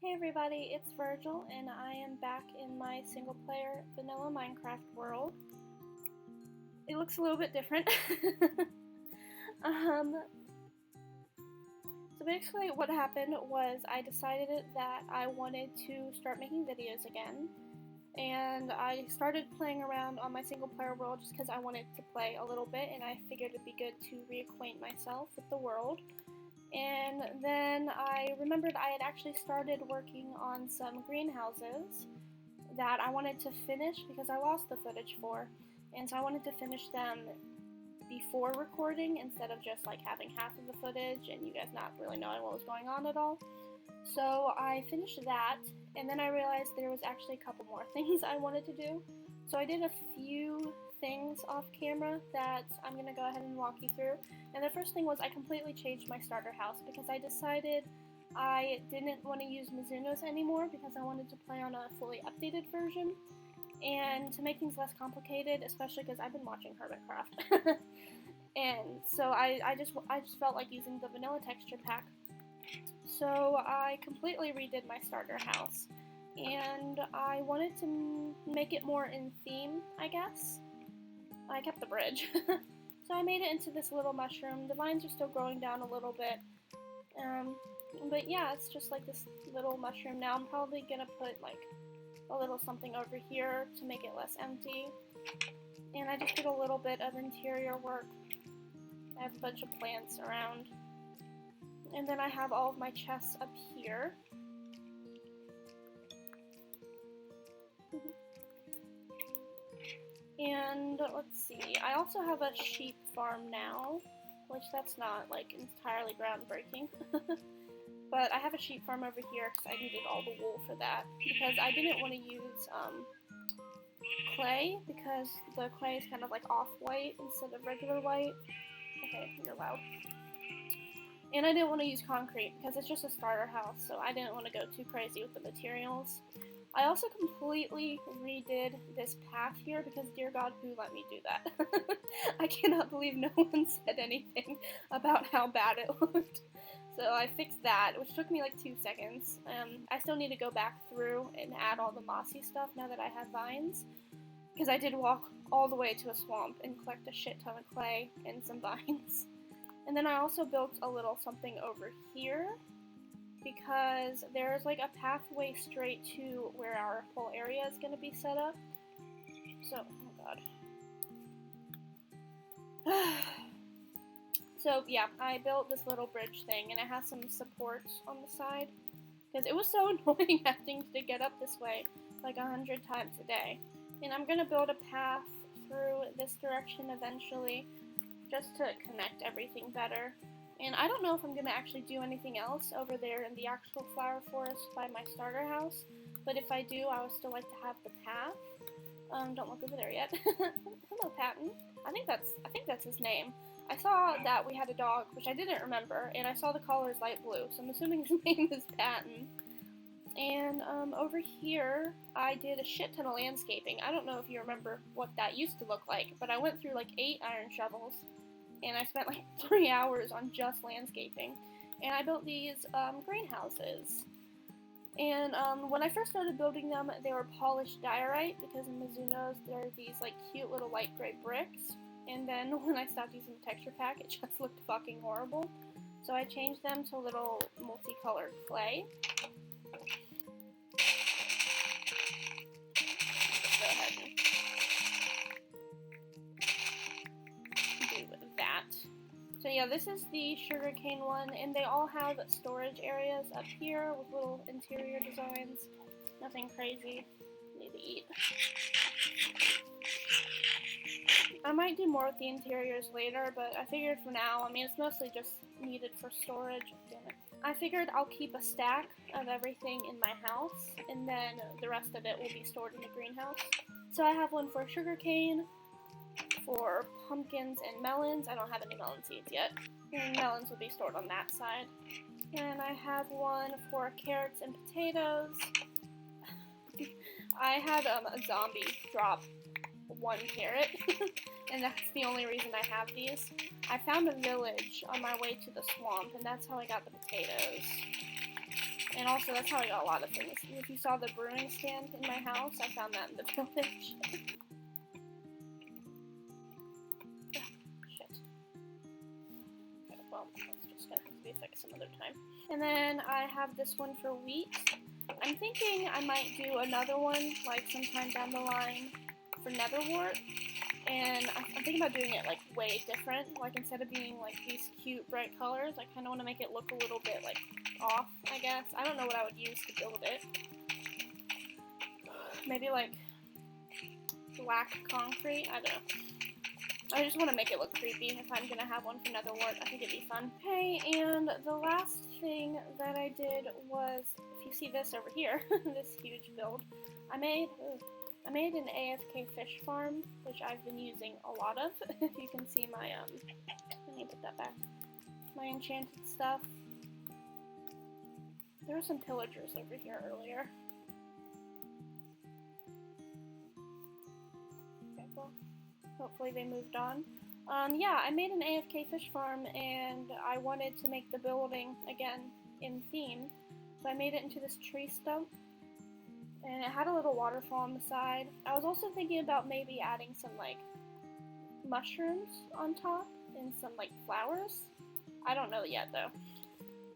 Hey everybody, it's Virgil, and I am back in my single-player vanilla Minecraft world. It looks a little bit different. So basically what happened was I decided that I wanted to start making videos again, and I started playing around on my single-player world just because I wanted to play a little bit, and I figured it'd be good to reacquaint myself with the world. And then I remembered I had actually started working on some greenhouses that I wanted to finish because I lost the footage for, and so I wanted to finish them before recording instead of just like having half of the footage and you guys not really knowing what was going on at all. So I finished that, and then I realized there was actually a couple more things I wanted to do. So I did a few things off camera that I'm going to go ahead and walk you through. And the first thing was I completely changed my starter house because I decided I didn't want to use Mizuno's anymore because I wanted to play on a fully updated version. And to make things less complicated, especially because I've been watching Hermitcraft. And so I just felt like using the vanilla texture pack. So I completely redid my starter house, and I wanted to make it more in theme, I guess. I kept the bridge. So I made it into this little mushroom. The vines are still growing down a little bit. But yeah, it's just like this little mushroom now. I'm probably gonna put like a little something over here to make it less empty. And I just did a little bit of interior work. I have a bunch of plants around. And then I have all of my chests up here. And let's see, I also have a sheep farm now, which that's not like entirely groundbreaking. But I have a sheep farm over here because I needed all the wool for that. Because I didn't want to use clay, because the clay is kind of like off-white instead of regular white. Okay, you're loud. And I didn't want to use concrete because it's just a starter house, so I didn't want to go too crazy with the materials. I also completely redid this path here because, dear God, who let me do that? I cannot believe no one said anything about how bad it looked. So I fixed that, which took me like 2 seconds. I still need to go back through and add all the mossy stuff now that I have vines, because I did walk all the way to a swamp and collect a shit ton of clay and some vines. And then I also built a little something over here, because there's like a pathway straight to where our whole area is going to be set up. So, oh god. So yeah, I built this little bridge thing, and it has some supports on the side, because it was so annoying having to get up this way like 100 times a day. And I'm going to build a path through this direction eventually, just to connect everything better. And I don't know if I'm going to actually do anything else over there in the actual flower forest by my starter house, but if I do, I would still like to have the path. Don't look over there yet. Hello, Patton. I think that's his name. I saw that we had a dog, which I didn't remember, and I saw the color is light blue, so I'm assuming his name is Patton. And over here, I did a shit ton of landscaping. I don't know if you remember what that used to look like, but I went through like 8 iron shovels, and I spent like 3 hours on just landscaping. And I built these greenhouses. And when I first started building them, they were polished diorite, because in Mizuno's they're these like cute little light gray bricks. And then when I stopped using the texture pack, it just looked fucking horrible. So I changed them to little multicolored clay. Let's go ahead and do that. So yeah, this is the sugarcane one, and they all have storage areas up here with little interior designs. Nothing crazy. Need to eat. I might do more with the interiors later, but I figured for now, I mean, it's mostly just needed for storage. Damn it. I figured I'll keep a stack of everything in my house, and then the rest of it will be stored in the greenhouse. So I have one for sugarcane, for pumpkins and melons. I don't have any melon seeds yet. And melons will be stored on that side. And I have one for carrots and potatoes. I had a zombie drop 1 carrot, and that's the only reason I have these. I found a village on my way to the swamp, and that's how I got the potatoes. And also, that's how I got a lot of things. If you saw the brewing stand in my house, I found that in the village. Shit. Okay, well, that's just gonna have to be fixed some other time. And then I have this one for wheat. I'm thinking I might do another one, like, sometime down the line for netherwort. And I'm thinking about doing it, like, way different. Like, instead of being, like, these cute, bright colors, I kind of want to make it look a little bit, like, off, I guess. I don't know what I would use to build it. Maybe, like, black concrete? I don't know. I just want to make it look creepy if I'm going to have one for netherwort. I think it'd be fun. Okay, and the last thing that I did was, if you see this over here, this huge build, I made an AFK fish farm, which I've been using a lot of. If you can see my, let me put that back. My enchanted stuff. There were some pillagers over here earlier. Okay, well, hopefully they moved on. Yeah, I made an AFK fish farm, and I wanted to make the building, again, in theme. So I made it into this tree stump. And it had a little waterfall on the side. I was also thinking about maybe adding some, like, mushrooms on top and some, like, flowers. I don't know yet, though.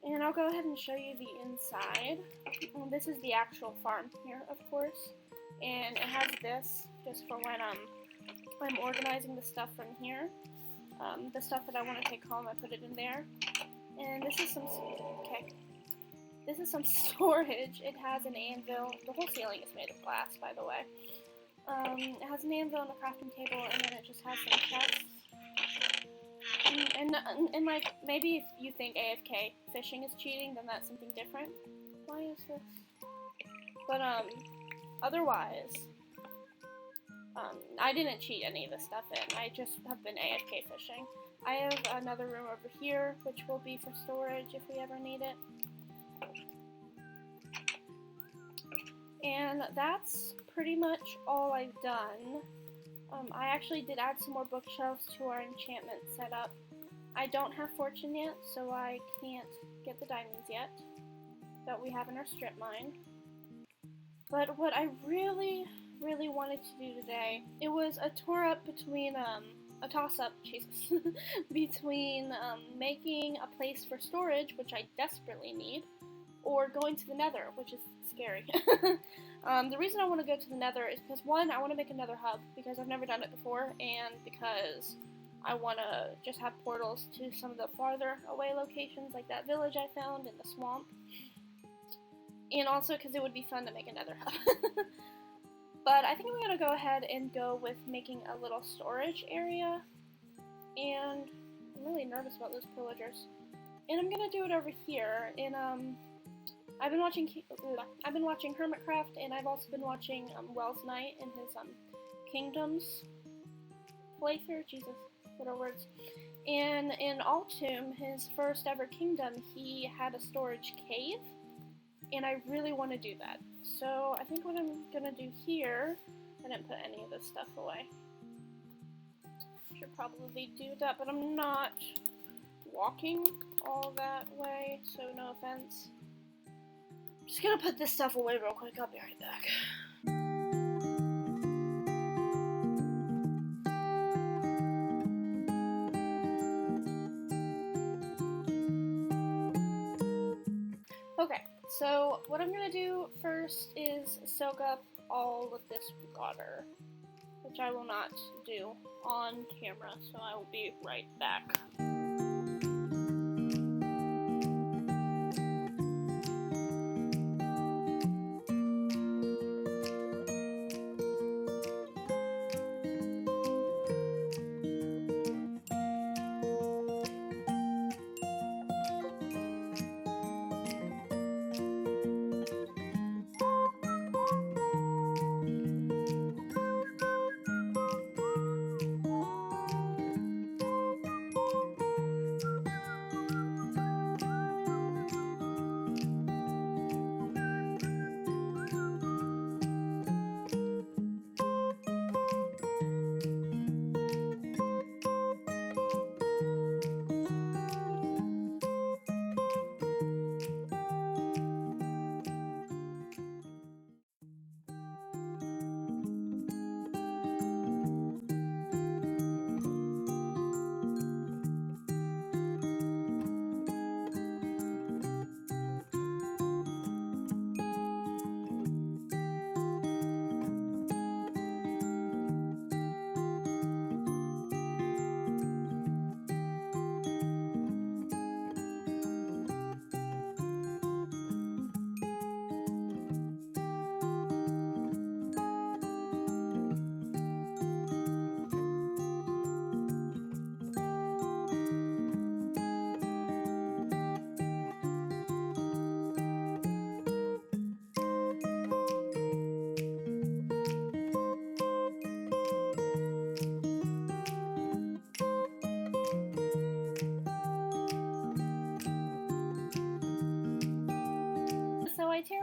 And I'll go ahead and show you the inside. This is the actual farm here, of course. And it has this, just for when I'm organizing the stuff from here. The stuff that I want to take home, I put it in there. And this is some... Okay. This is some storage. It has an anvil. The whole ceiling is made of glass, by the way. It has an anvil and a crafting table, and then it just has some chests. And like, maybe if you think AFK fishing is cheating, then that's something different. Why is this? But, otherwise, I didn't cheat any of this stuff in. I just have been AFK fishing. I have another room over here, which will be for storage if we ever need it. And that's pretty much all I've done. I actually did add some more bookshelves to our enchantment setup. I don't have fortune yet, so I can't get the diamonds yet that we have in our strip mine. But what I really wanted to do today, it was a toss-up, Jesus, between making a place for storage, which I desperately need, or going to the nether, which is scary. The reason I want to go to the nether is because, one, I want to make another hub, because I've never done it before, and because I want to just have portals to some of the farther away locations, like that village I found in the swamp. And also because it would be fun to make another hub. But I think I'm going to go ahead and go with making a little storage area. And I'm really nervous about those pillagers. And I'm going to do it over here in, I've been watching Hermitcraft, and I've also been watching Wells Knight in his Kingdoms playthrough. Jesus, what are words? And in Altum, his first ever kingdom, he had a storage cave, and I really want to do that. So I think what I'm gonna do here, I didn't put any of this stuff away. Should probably do that, but I'm not walking all that way, so no offense. Just gonna put this stuff away real quick, I'll be right back. Okay, so what I'm gonna do first is soak up all of this water, which I will not do on camera, so I will be right back.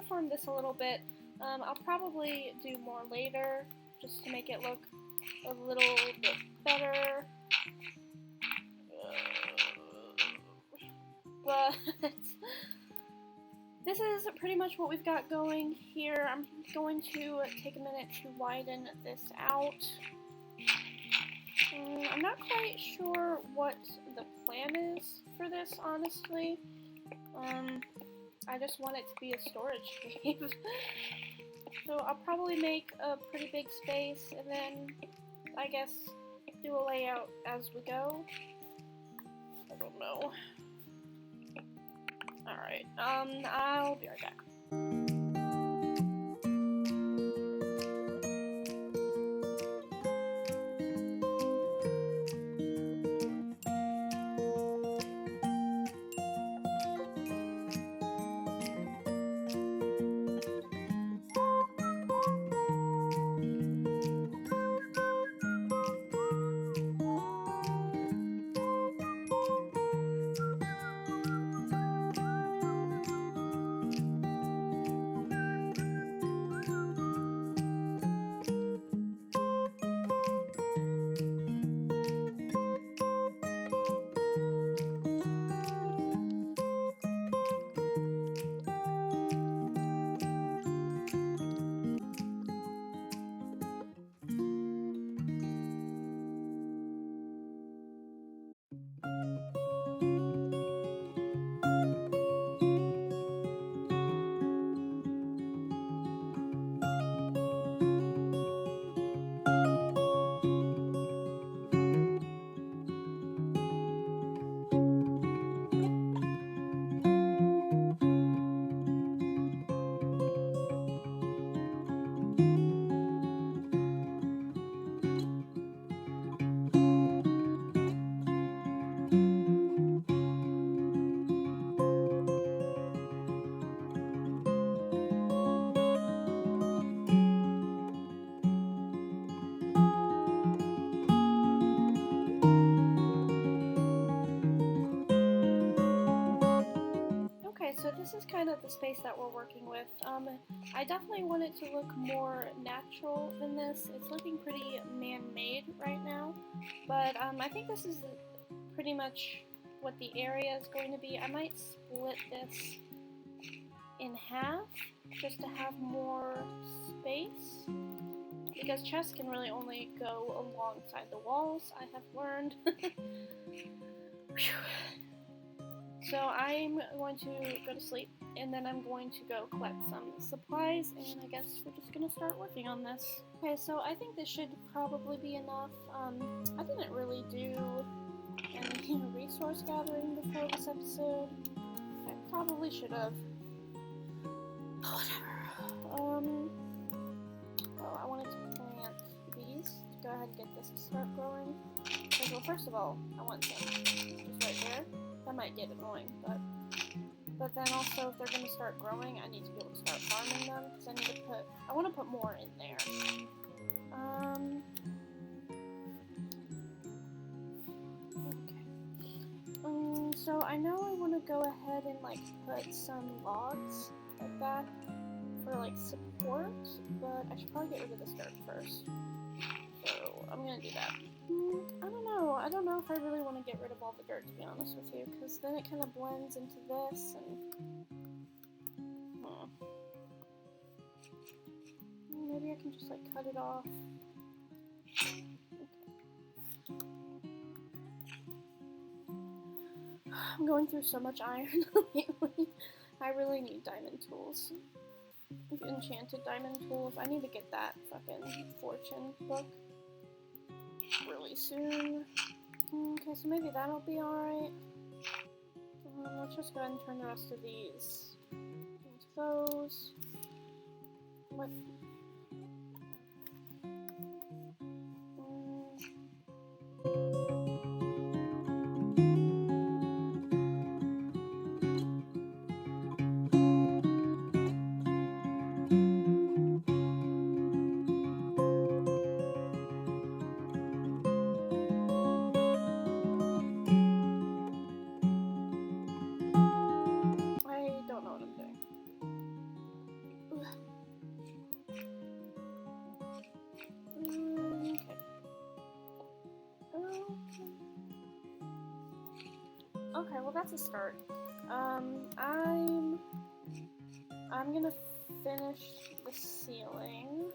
deformed this a little bit. I'll probably do more later, just to make it look a little bit better. But this is pretty much what we've got going here. I'm going to take a minute to widen this out. I'm not quite sure what the plan is for this, honestly. I just want it to be a storage cave. So I'll probably make a pretty big space and then, I guess, do a layout as we go. I don't know. Alright, I'll be right back. So this is kind of the space that we're working with. I definitely want it to look more natural than this. It's looking pretty man-made right now, but I think this is pretty much what the area is going to be. I might split this in half just to have more space, because chests can really only go alongside the walls, I have learned. So I'm going to go to sleep, and then I'm going to go collect some supplies, and I guess we're just going to start working on this. Okay, so I think this should probably be enough. I didn't really do any resource gathering before this episode. I probably should have. Whatever. Well, I wanted to plant these to go ahead and get this to start growing. Okay, well, first of all, I want some just right there. That might get annoying, but then also if they're going to start growing, I need to be able to start farming them, because I want to put more in there. Okay. So I know I want to go ahead and like put some logs like that for like support, but I should probably get rid of this dirt first. So I'm going to do that. I don't know if I really want to get rid of all the dirt, to be honest with you, because then it kind of blends into this, and maybe I can just like cut it off. Okay. I'm going through so much iron lately. I really need diamond tools. Enchanted diamond tools. I need to get that fucking fortune book really soon. Okay, so maybe that'll be alright. Let's just go ahead and turn the rest of these into those. What? Okay, well that's a start. I'm gonna finish the ceiling.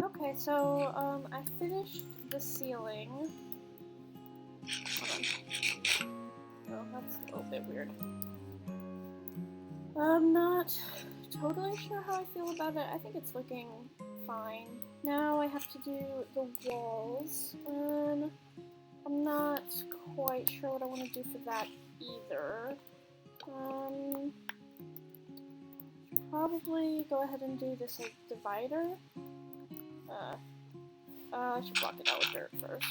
Okay, so I finished the ceiling. Hold on. Oh, that's a little bit weird. I'm not totally sure how I feel about it. I think it's looking fine. Now I have to do the walls. I'm not quite sure what I want to do for that either. Probably go ahead and do this like divider. I should block it out with dirt first.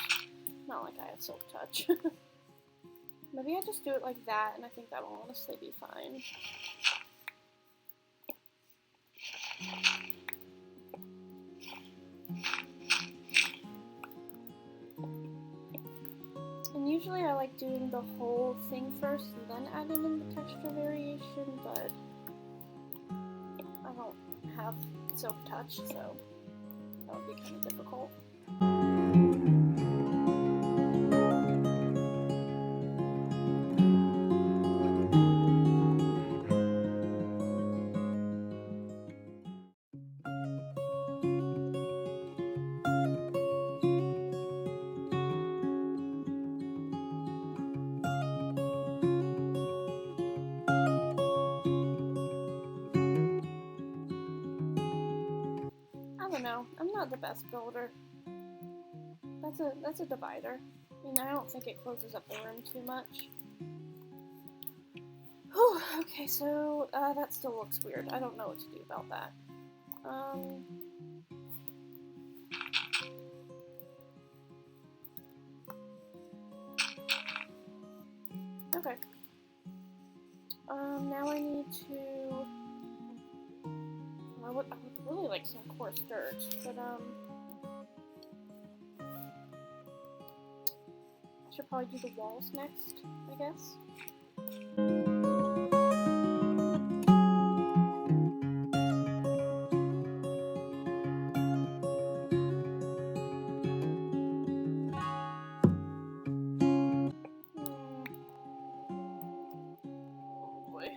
Not like I have silk touch. Maybe I just do it like that, and I think that will honestly be fine. And usually I like doing the whole thing first and then adding in the texture variation, but I don't have silk touch, so that would be kind of difficult. I don't know. I'm not the best builder. That's a divider. I mean, I don't think it closes up the room too much. Whew, okay, so that still looks weird. I don't know what to do about that. Okay. Now I need to. I would really like some coarse dirt, but I should probably do the walls next, I guess. Oh boy.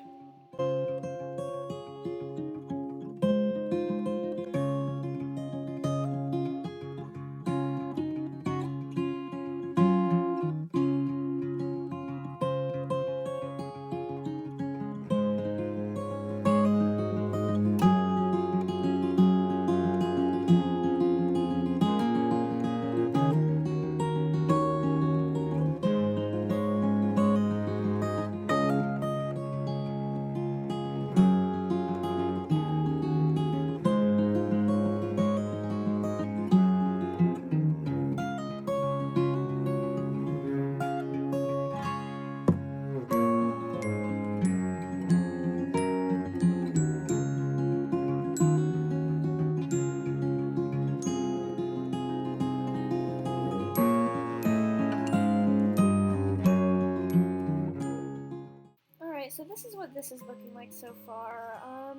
So this is what this is looking like so far. I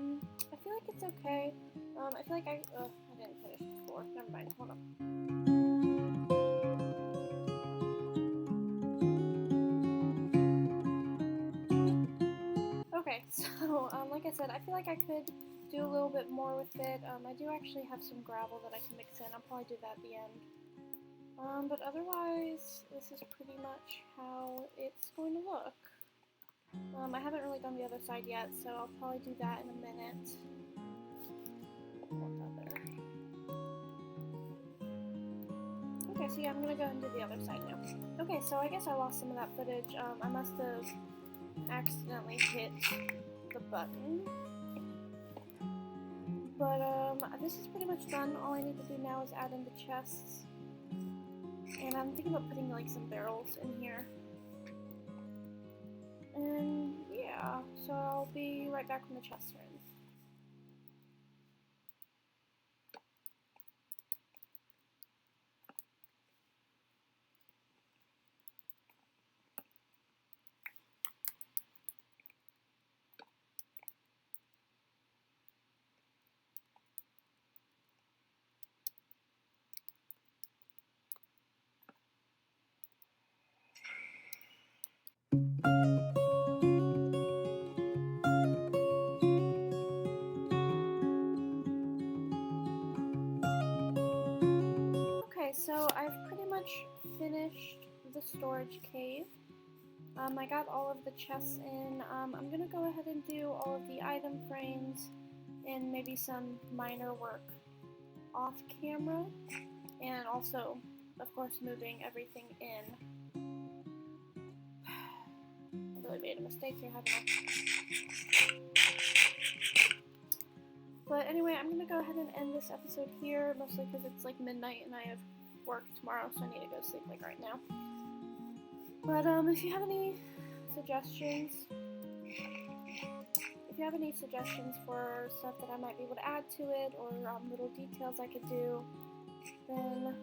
feel like it's okay. I feel like I didn't finish the floor. Never mind. Hold on. Okay, so like I said, I feel like I could do a little bit more with it. I do actually have some gravel that I can mix in. I'll probably do that at the end. But otherwise, this is pretty much how it's going to look. I haven't really done the other side yet, so I'll probably do that in a minute. Okay, so yeah, I'm gonna go ahead and do the other side now. Okay, so I guess I lost some of that footage. I must have accidentally hit the button. But this is pretty much done. All I need to do now is add in the chests. And I'm thinking about putting like some barrels in here. And yeah, so I'll be right back when the chests are in. Okay, so I've pretty much finished the storage cave. I got all of the chests in. I'm gonna go ahead and do all of the item frames and maybe some minor work off camera, and also, of course, moving everything in. I really made a mistake here, haven't I? But anyway, I'm gonna go ahead and end this episode here, mostly because it's like midnight and I have work tomorrow, so I need to go sleep like right now. But if you have any suggestions, for stuff that I might be able to add to it, or little details I could do, then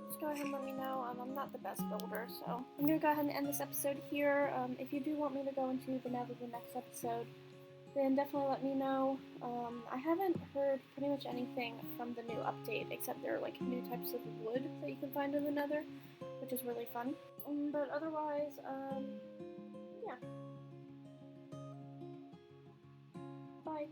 just go ahead and let me know. I'm not the best builder, so I'm gonna go ahead and end this episode here. If you do want me to go into the next episode, then definitely let me know. I haven't heard pretty much anything from the new update, except there are like new types of wood that you can find in the nether, which is really fun. But otherwise, yeah. Bye.